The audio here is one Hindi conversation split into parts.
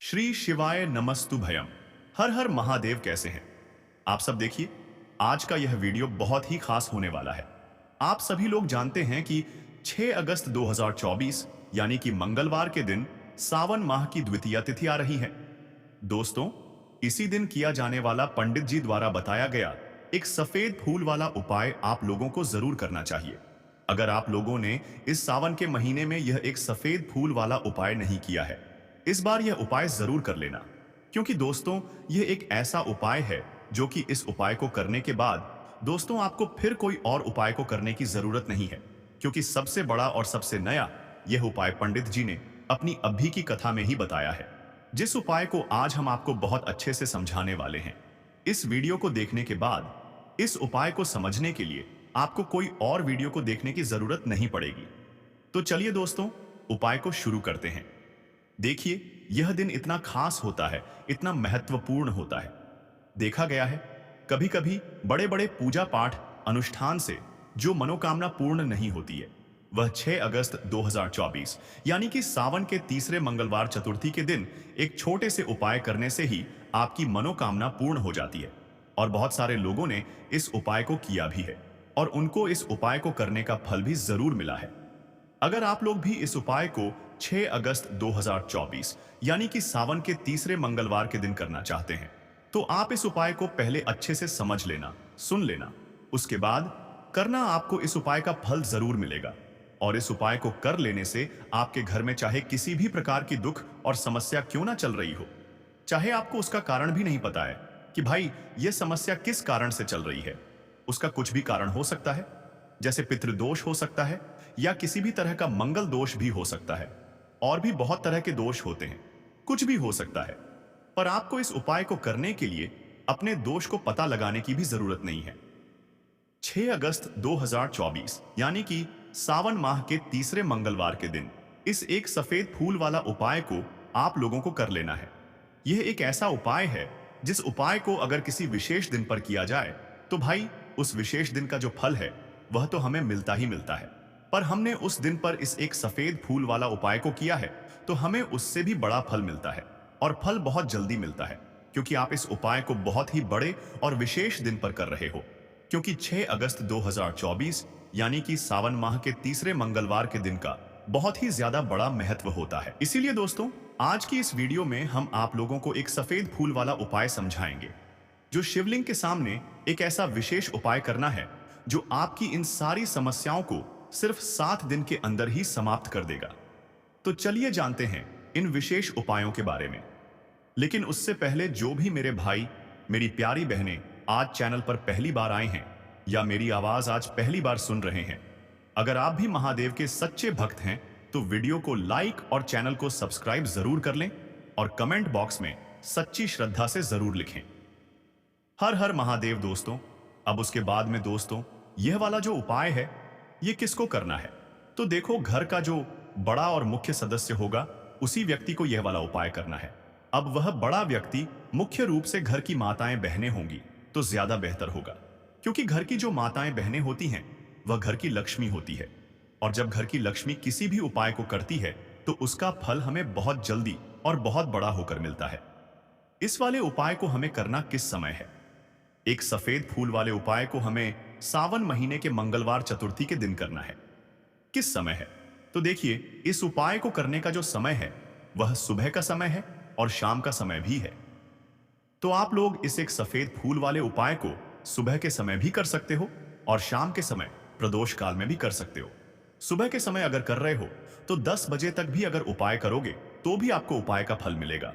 श्री शिवाय नमस्तु भयम। हर हर महादेव। कैसे हैं आप सब? देखिए, आज का यह वीडियो बहुत ही खास होने वाला है। आप सभी लोग जानते हैं कि 6 अगस्त 2024 यानी कि मंगलवार के दिन सावन माह की द्वितीया तिथि आ रही है। दोस्तों, इसी दिन किया जाने वाला पंडित जी द्वारा बताया गया एक सफेद फूल वाला उपाय आप लोगों को जरूर करना चाहिए। अगर आप लोगों ने इस सावन के महीने में यह एक सफेद फूल वाला उपाय नहीं किया है, इस बार यह उपाय जरूर कर लेना। क्योंकि दोस्तों, यह एक ऐसा उपाय है जो कि इस उपाय को करने के बाद दोस्तों आपको फिर कोई और उपाय को करने की जरूरत नहीं है। क्योंकि सबसे बड़ा और सबसे नया यह उपाय पंडित जी ने अपनी अभी की कथा में ही बताया है, जिस उपाय को आज हम आपको बहुत अच्छे से समझाने वाले हैं। इस वीडियो को देखने के बाद इस उपाय को समझने के लिए आपको कोई और वीडियो को देखने की जरूरत नहीं पड़ेगी। तो चलिए दोस्तों, उपाय को शुरू करते हैं। देखिए, यह दिन इतना खास होता है, इतना महत्वपूर्ण होता है। देखा गया है कभी कभी बड़े बड़े पूजा पाठ अनुष्ठान से जो मनोकामना पूर्ण नहीं होती है, वह 6 अगस्त 2024 यानी कि सावन के तीसरे मंगलवार चतुर्थी के दिन एक छोटे से उपाय करने से ही आपकी मनोकामना पूर्ण हो जाती है। और बहुत सारे लोगों ने इस उपाय को किया भी है और उनको इस उपाय को करने का फल भी जरूर मिला है। अगर आप लोग भी इस उपाय को 6 अगस्त 2024 यानी कि सावन के तीसरे मंगलवार के दिन करना चाहते हैं, तो आप इस उपाय को पहले अच्छे से समझ लेना, सुन लेना। उसके बाद करना, आपको इस उपाय का फल जरूर मिलेगा। और इस उपाय को कर लेने से आपके घर में चाहे किसी भी प्रकार की दुख और समस्या क्यों ना चल रही हो, चाहे आपको उसका कारण भी नहीं पता है कि भाई यह समस्या किस कारण से चल रही है, उसका कुछ भी कारण हो सकता है। जैसे पितृदोष हो सकता है या किसी भी तरह का मंगल दोष भी हो सकता है, और भी बहुत तरह के दोष होते हैं, कुछ भी हो सकता है। पर आपको इस उपाय को करने के लिए अपने दोष को पता लगाने की भी जरूरत नहीं है। 6 अगस्त 2024 यानी कि सावन माह के तीसरे मंगलवार के दिन इस एक सफेद फूल वाला उपाय को आप लोगों को कर लेना है। यह एक ऐसा उपाय है जिस उपाय को अगर किसी विशेष दिन पर किया जाए तो भाई उस विशेष दिन का जो फल है वह तो हमें मिलता ही मिलता है। पर हमने उस दिन पर इस एक सफेद फूल वाला उपाय को किया है तो हमें उससे भी बड़ा फल मिलता है, और फल बहुत जल्दी मिलता है। क्योंकि आप इस उपाय को बहुत ही बड़े और विशेष दिन पर कर रहे हो। क्योंकि 6 अगस्त 2024 यानी कि सावन माह के तीसरे मंगलवार के दिन का बहुत ही ज्यादा बड़ा महत्व होता है। इसीलिए दोस्तों, आज की इस वीडियो में हम आप लोगों को एक सफेद फूल वाला उपाय समझाएंगे, जो शिवलिंग के सामने एक ऐसा विशेष उपाय करना है जो आपकी इन सारी समस्याओं को सिर्फ 7 दिन के अंदर ही समाप्त कर देगा। तो चलिए जानते हैं इन विशेष उपायों के बारे में। लेकिन उससे पहले जो भी मेरे भाई, मेरी प्यारी बहनें आज चैनल पर पहली बार आए हैं या मेरी आवाज आज पहली बार सुन रहे हैं, अगर आप भी महादेव के सच्चे भक्त हैं तो वीडियो को लाइक और चैनल को सब्सक्राइब जरूर कर लें और कमेंट बॉक्स में सच्ची श्रद्धा से जरूर लिखें, हर हर महादेव। दोस्तों, अब उसके बाद में दोस्तों, यह वाला जो उपाय है ये किसको करना है? तो देखो, घर का जो बड़ा और मुख्य सदस्य होगा उसी व्यक्ति को यह वाला उपाय करना है। अब वह बड़ा व्यक्ति मुख्य रूप से घर की माताएं बहनें होंगी तो ज्यादा बेहतर होगा। क्योंकि घर की जो माताएं बहनें होती हैं वह घर की लक्ष्मी होती है, और जब घर की लक्ष्मी किसी भी उपाय को करती है तो उसका फल हमें बहुत जल्दी और बहुत बड़ा होकर मिलता है। इस वाले उपाय को हमें करना किस समय है? एक सफेद फूल वाले उपाय को हमें सावन महीने के मंगलवार चतुर्थी के दिन करना है। किस समय है? तो देखिए, इस उपाय को करने का जो समय है वह सुबह का समय है और शाम का समय भी है। तो आप लोग इस एक सफेद फूल वाले उपाय को सुबह के समय भी कर सकते हो और शाम के समय प्रदोष काल में भी कर सकते हो। सुबह के समय अगर कर रहे हो तो 10 बजे तक भी अगर उपाय करोगे तो भी आपको उपाय का फल मिलेगा।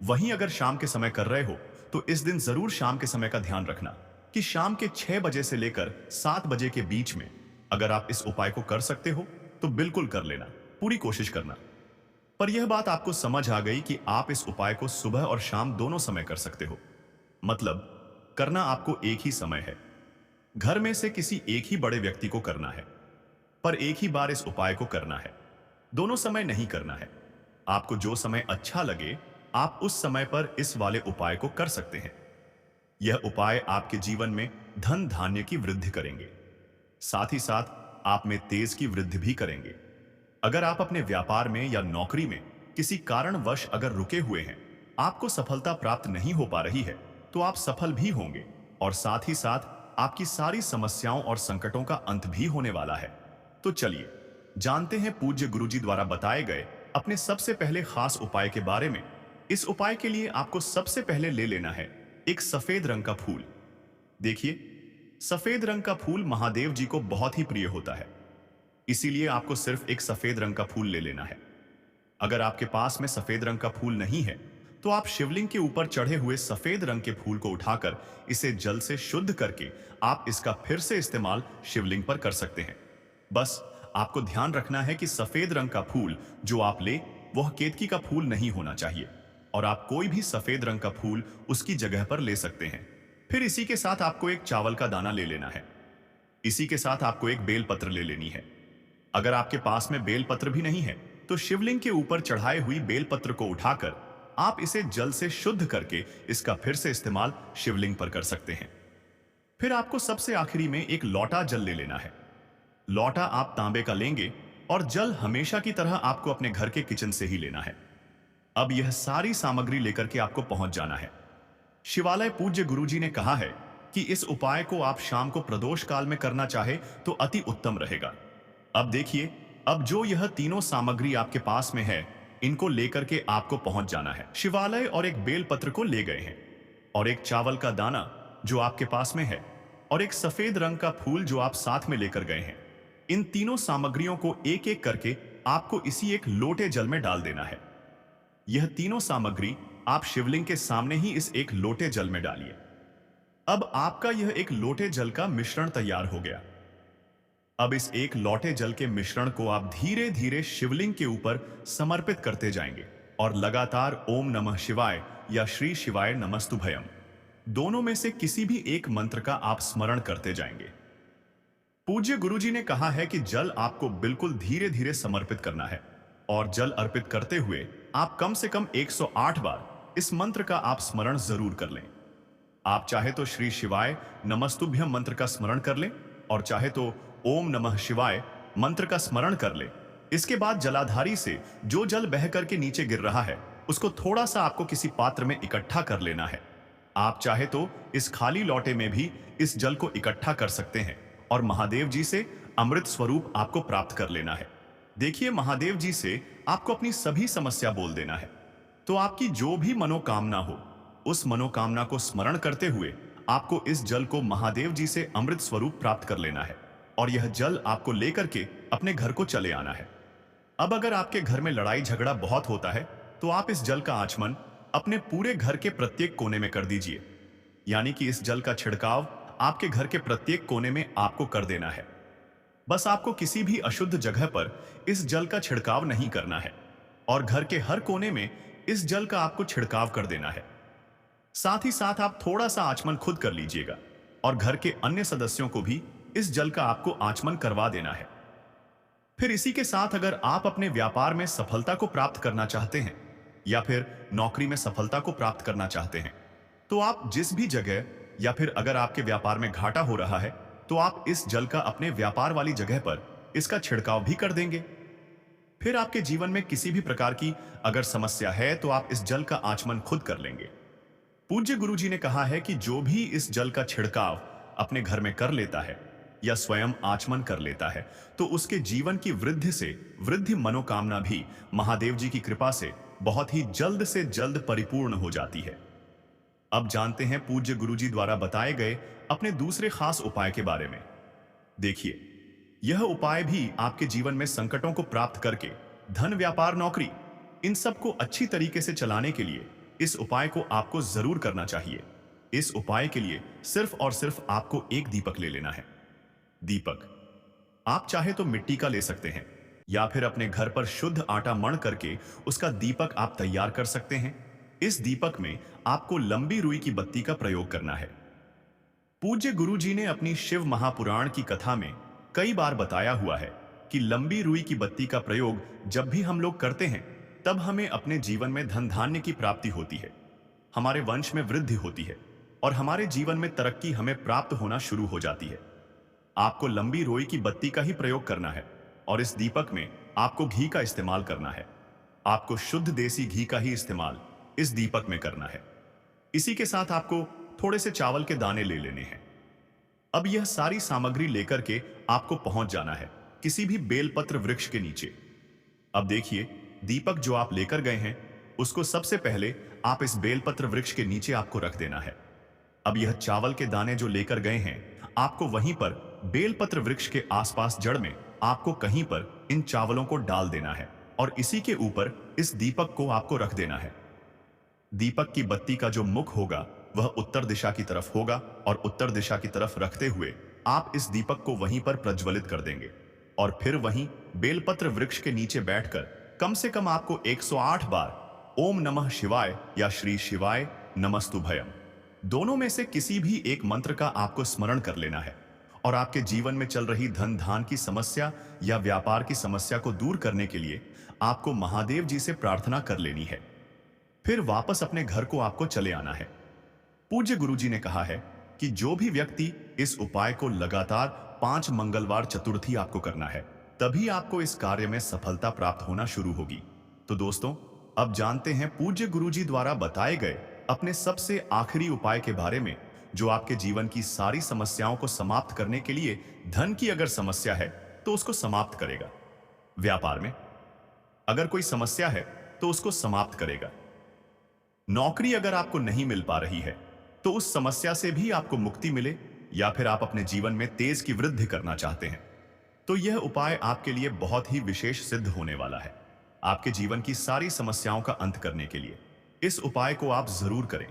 वहीं अगर शाम के समय कर रहे हो तो इस दिन जरूर शाम के समय का ध्यान रखना कि शाम के 6 बजे से लेकर 7 बजे के बीच में अगर आप इस उपाय को कर सकते हो तो बिल्कुल कर लेना, पूरी कोशिश करना। पर यह बात आपको समझ आ गई कि आप इस उपाय को सुबह और शाम दोनों समय कर सकते हो। मतलब करना आपको एक ही समय है। घर में से किसी एक ही बड़े व्यक्ति को करना है, पर एक ही बार इस उपाय को करना है, दोनों समय नहीं करना है। आपको जो समय अच्छा लगे आप उस समय पर इस वाले उपाय को कर सकते हैं। यह उपाय आपके जीवन में धन धान्य की वृद्धि करेंगे, साथ ही साथ आप में तेज की वृद्धि भी करेंगे। अगर आप अपने व्यापार में या नौकरी में किसी कारणवश अगर रुके हुए हैं, आपको सफलता प्राप्त नहीं हो पा रही है, तो आप सफल भी होंगे और साथ ही साथ आपकी सारी समस्याओं और संकटों का अंत भी होने वाला है। तो चलिए जानते हैं पूज्य गुरुजी द्वारा बताए गए अपने सबसे पहले खास उपाय के बारे में। इस उपाय के लिए आपको सबसे पहले ले लेना है एक सफेद रंग का फूल। देखिए, सफेद रंग का फूल महादेव जी को बहुत ही प्रिय होता है, इसीलिए आपको सिर्फ एक सफेद रंग का फूल ले लेना है। अगर आपके पास में सफेद रंग का फूल नहीं है, तो आप शिवलिंग के ऊपर चढ़े हुए सफेद रंग के फूल को उठाकर इसे जल से शुद्ध करके आप इसका फिर से इस्तेमाल शिवलिंग पर कर सकते हैं। बस आपको ध्यान रखना है कि सफेद रंग का फूल जो आप ले वह केतकी का फूल नहीं होना चाहिए, और आप कोई भी सफेद रंग का फूल उसकी जगह पर ले सकते हैं। फिर इसी के साथ आपको एक चावल का दाना ले लेना है। इसी के साथ आपको एक बेलपत्र ले लेनी है। अगर आपके पास में बेलपत्र भी नहीं है, तो शिवलिंग के ऊपर चढ़ाए हुई बेलपत्र को उठाकर आप इसे जल से शुद्ध करके इसका फिर से इस्तेमाल शिवलिंग पर कर सकते हैं। फिर आपको सबसे आखिरी में एक लोटा जल ले लेना है। लोटा आप तांबे का लेंगे और जल हमेशा की तरह आपको अपने घर के किचन से ही लेना है। अब यह सारी सामग्री लेकर के आपको पहुंच जाना है शिवालय। पूज्य गुरुजी ने कहा है कि इस उपाय को आप शाम को प्रदोष काल में करना चाहे तो अति उत्तम रहेगा। अब देखिए, अब जो यह तीनों सामग्री आपके पास में है, इनको लेकर के आपको पहुंच जाना है शिवालय, और एक बेलपत्र को ले गए हैं, और एक चावल का दाना जो आपके पास में है, और एक सफेद रंग का फूल जो आप साथ में लेकर गए हैं। इन तीनों सामग्रियों को एक एक करके आपको इसी एक लोटे जल में डाल देना है। यह तीनों सामग्री आप शिवलिंग के सामने ही इस एक लोटे जल में डालिए। अब आपका यह एक लोटे जल का मिश्रण तैयार हो गया। अब इस एक लोटे जल के मिश्रण को आप धीरे धीरे शिवलिंग के ऊपर समर्पित करते जाएंगे और लगातार ओम नमः शिवाय या श्री शिवाय नमस्तुभयम दोनों में से किसी भी एक मंत्र का आप स्मरण करते जाएंगे। पूज्य गुरुजी ने कहा है कि जल आपको बिल्कुल धीरे धीरे समर्पित करना है, और जल अर्पित करते हुए आप कम से कम 108 बार इस मंत्र का आप स्मरण जरूर कर लें। आप चाहे तो श्री शिवाय नमस्तुभ्यम मंत्र का स्मरण कर लें, और चाहे तो ओम नमः शिवाय मंत्र का स्मरण कर लें। इसके बाद जलाधारी से जो जल बह करके नीचे गिर रहा है, उसको थोड़ा सा आपको किसी पात्र में इकट्ठा कर लेना है। आप चाहे तो इस खाली लोटे में भी इस जल को इकट्ठा कर सकते हैं और महादेव जी से अमृत स्वरूप आपको प्राप्त कर लेना है। देखिए, महादेव जी से आपको अपनी सभी समस्या बोल देना है, तो आपकी जो भी मनोकामना हो, उस मनोकामना को स्मरण करते हुए आपको इस जल को महादेव जी से अमृत स्वरूप प्राप्त कर लेना है, और यह जल आपको लेकर के अपने घर को चले आना है। अब अगर आपके घर में लड़ाई झगड़ा बहुत होता है, तो आप इस जल का आचमन अपने पूरे घर के प्रत्येक कोने में कर दीजिए। यानी कि इस जल का छिड़काव आपके घर के प्रत्येक कोने में आपको कर देना है। बस आपको किसी भी अशुद्ध जगह पर इस जल का छिड़काव नहीं करना है, और घर के हर कोने में इस जल का आपको छिड़काव कर देना है। साथ ही साथ आप थोड़ा सा आचमन खुद कर लीजिएगा, और घर के अन्य सदस्यों को भी इस जल का आपको आचमन करवा देना है। फिर इसी के साथ अगर आप अपने व्यापार में सफलता को प्राप्त करना चाहते हैं, या फिर नौकरी में सफलता को प्राप्त करना चाहते हैं, तो आप जिस भी जगह, या फिर अगर आपके व्यापार में घाटा हो रहा है, तो आप इस जल का अपने व्यापार वाली जगह पर इसका छिड़काव भी कर देंगे। फिर आपके जीवन में किसी भी प्रकार की अगर समस्या है, तो आप इस जल का आचमन खुद कर लेंगे। पूज्य गुरुजी ने कहा है कि जो भी इस जल का छिड़काव अपने घर में कर लेता है या स्वयं आचमन कर लेता है, तो उसके जीवन की वृद्धि से वृद्धि मनोकामना भी महादेव जी की कृपा से बहुत ही जल्द से जल्द परिपूर्ण हो जाती है। अब जानते हैं पूज्य गुरुजी द्वारा बताए गए अपने दूसरे खास उपाय के बारे में। देखिए, यह उपाय भी आपके जीवन में संकटों को प्राप्त करके धन, व्यापार, नौकरी, इन सबको अच्छी तरीके से चलाने के लिए इस उपाय को आपको जरूर करना चाहिए। इस उपाय के लिए सिर्फ और सिर्फ आपको एक दीपक ले लेना है। दीपक आप चाहे तो मिट्टी का ले सकते हैं, या फिर अपने घर पर शुद्ध आटा मण करके उसका दीपक आप तैयार कर सकते हैं। इस दीपक में आपको लंबी रुई की बत्ती का प्रयोग करना है। पूज्य गुरुजी ने अपनी शिव महापुराण की कथा में कई बार बताया हुआ है कि लंबी रुई की बत्ती का प्रयोग जब भी हम लोग करते हैं, तब हमें अपने जीवन में धन धान्य की प्राप्ति होती है, हमारे वंश में वृद्धि होती है, और हमारे जीवन में तरक्की हमें प्राप्त होना शुरू हो जाती है। आपको लंबी रुई की बत्ती का ही प्रयोग करना है, और इस दीपक में आपको घी का इस्तेमाल करना है। आपको शुद्ध देसी घी का ही इस्तेमाल इस दीपक में करना है। इसी के साथ आपको थोड़े से चावल के दाने ले लेने हैं। अब यह सारी सामग्री लेकर के आपको पहुंच जाना है किसी भी बेलपत्र वृक्ष के नीचे। अब देखिए, दीपक जो आप लेकर गए हैं उसको सबसे पहले आप इस बेलपत्र वृक्ष के नीचे आपको रख देना है। अब यह चावल के दाने जो लेकर गए हैं आपको वहीं पर बेलपत्र वृक्ष के आसपास जड़ में आपको कहीं पर इन चावलों को डाल देना है और इसी के ऊपर इस दीपक को आपको रख देना है। दीपक की बत्ती का जो मुख होगा वह उत्तर दिशा की तरफ होगा और उत्तर दिशा की तरफ रखते हुए आप इस दीपक को वहीं पर प्रज्वलित कर देंगे और फिर वहीं बेलपत्र वृक्ष के नीचे बैठकर कम से कम आपको 108 बार ओम नमः शिवाय या श्री शिवाय नमस्तुभयम दोनों में से किसी भी एक मंत्र का आपको स्मरण कर लेना है और आपके जीवन में चल रही धन धान की समस्या या व्यापार की समस्या को दूर करने के लिए आपको महादेव जी से प्रार्थना कर लेनी है। फिर वापस अपने घर को आपको चले आना है। पूज्य गुरुजी ने कहा है कि जो भी व्यक्ति इस उपाय को लगातार 5 मंगलवार चतुर्थी आपको करना है तभी आपको इस कार्य में सफलता प्राप्त होना शुरू होगी। तो दोस्तों, अब जानते हैं पूज्य गुरुजी द्वारा बताए गए अपने सबसे आखिरी उपाय के बारे में जो आपके जीवन की सारी समस्याओं को समाप्त करने के लिए, धन की अगर समस्या है तो उसको समाप्त करेगा, व्यापार में अगर कोई समस्या है तो उसको समाप्त करेगा, नौकरी अगर आपको नहीं मिल पा रही है तो उस समस्या से भी आपको मुक्ति मिले, या फिर आप अपने जीवन में तेज की वृद्धि करना चाहते हैं तो यह उपाय आपके लिए बहुत ही विशेष सिद्ध होने वाला है। आपके जीवन की सारी समस्याओं का अंत करने के लिए इस उपाय को आप जरूर करें।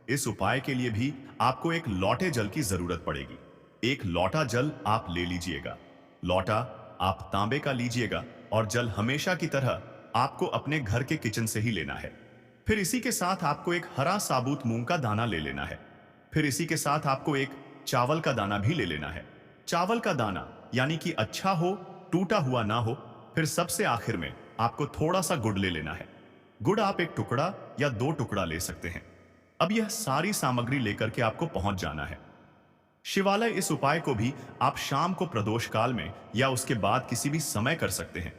इस उपाय के लिए भी आपको एक लोटे जल की जरूरत पड़ेगी। एक लोटा जल आप ले लीजिएगा। लोटा आप तांबे का लीजिएगा और जल हमेशा की तरह आपको अपने घर के किचन से ही लेना है। फिर इसी के साथ आपको एक हरा साबुत मूंग का दाना ले लेना है। फिर इसी के साथ आपको एक चावल का दाना भी ले लेना है। चावल का दाना यानी कि अच्छा हो, टूटा हुआ ना हो। फिर सबसे आखिर में आपको थोड़ा सा गुड़ ले लेना है। गुड़ आप 1 टुकड़ा या 2 टुकड़ा ले सकते हैं। अब यह सारी सामग्री लेकर के आपको पहुंच जाना है शिवालय। इस उपाय को भी आप शाम को प्रदोष काल में या उसके बाद किसी भी समय कर सकते हैं।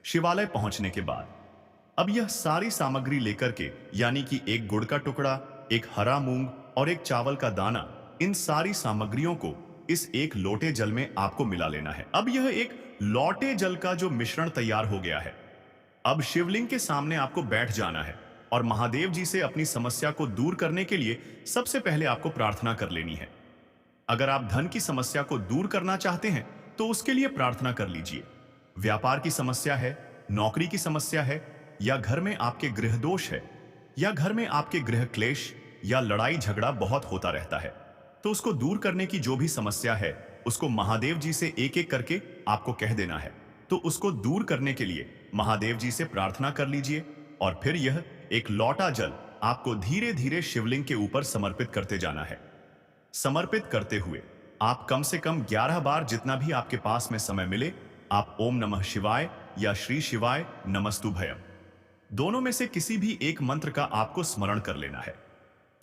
शिवालय पहुंचने के बाद अब यह सारी सामग्री लेकर के, यानी कि 1 गुड़ का टुकड़ा, 1 हरा मूंग और 1 चावल का दाना, इन सारी सामग्रियों को इस 1 लोटे जल में आपको मिला लेना है। अब यह एक लोटे जल का जो मिश्रण तैयार हो गया है, अब शिवलिंग के सामने आपको बैठ जाना है और महादेव जी से अपनी समस्या को दूर करने के लिए सबसे पहले आपको प्रार्थना कर लेनी है। अगर आप धन की समस्या को दूर करना चाहते हैं तो उसके लिए प्रार्थना कर लीजिए। व्यापार की समस्या है, नौकरी की समस्या है, या घर में आपके गृह दोष है, या घर में आपके गृह क्लेश या लड़ाई झगड़ा बहुत होता रहता है, तो उसको दूर करने की जो भी समस्या है उसको महादेव जी से एक एक करके आपको कह देना है। तो उसको दूर करने के लिए महादेव जी से प्रार्थना कर लीजिए और फिर यह एक लोटा जल आपको धीरे धीरे शिवलिंग के ऊपर समर्पित करते जाना है। समर्पित करते हुए आप कम से कम 11 बार, जितना भी आपके पास में समय मिले, आप ओम नमः शिवाय या श्री शिवाय नमस्तुभयम दोनों में से किसी भी एक मंत्र का आपको स्मरण कर लेना है।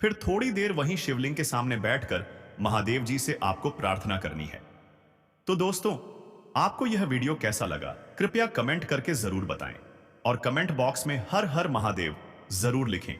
फिर थोड़ी देर वहीं शिवलिंग के सामने बैठकर महादेव जी से आपको प्रार्थना करनी है। तो दोस्तों, आपको यह वीडियो कैसा लगा कृपया कमेंट करके जरूर बताएं और कमेंट बॉक्स में हर हर महादेव जरूर लिखें।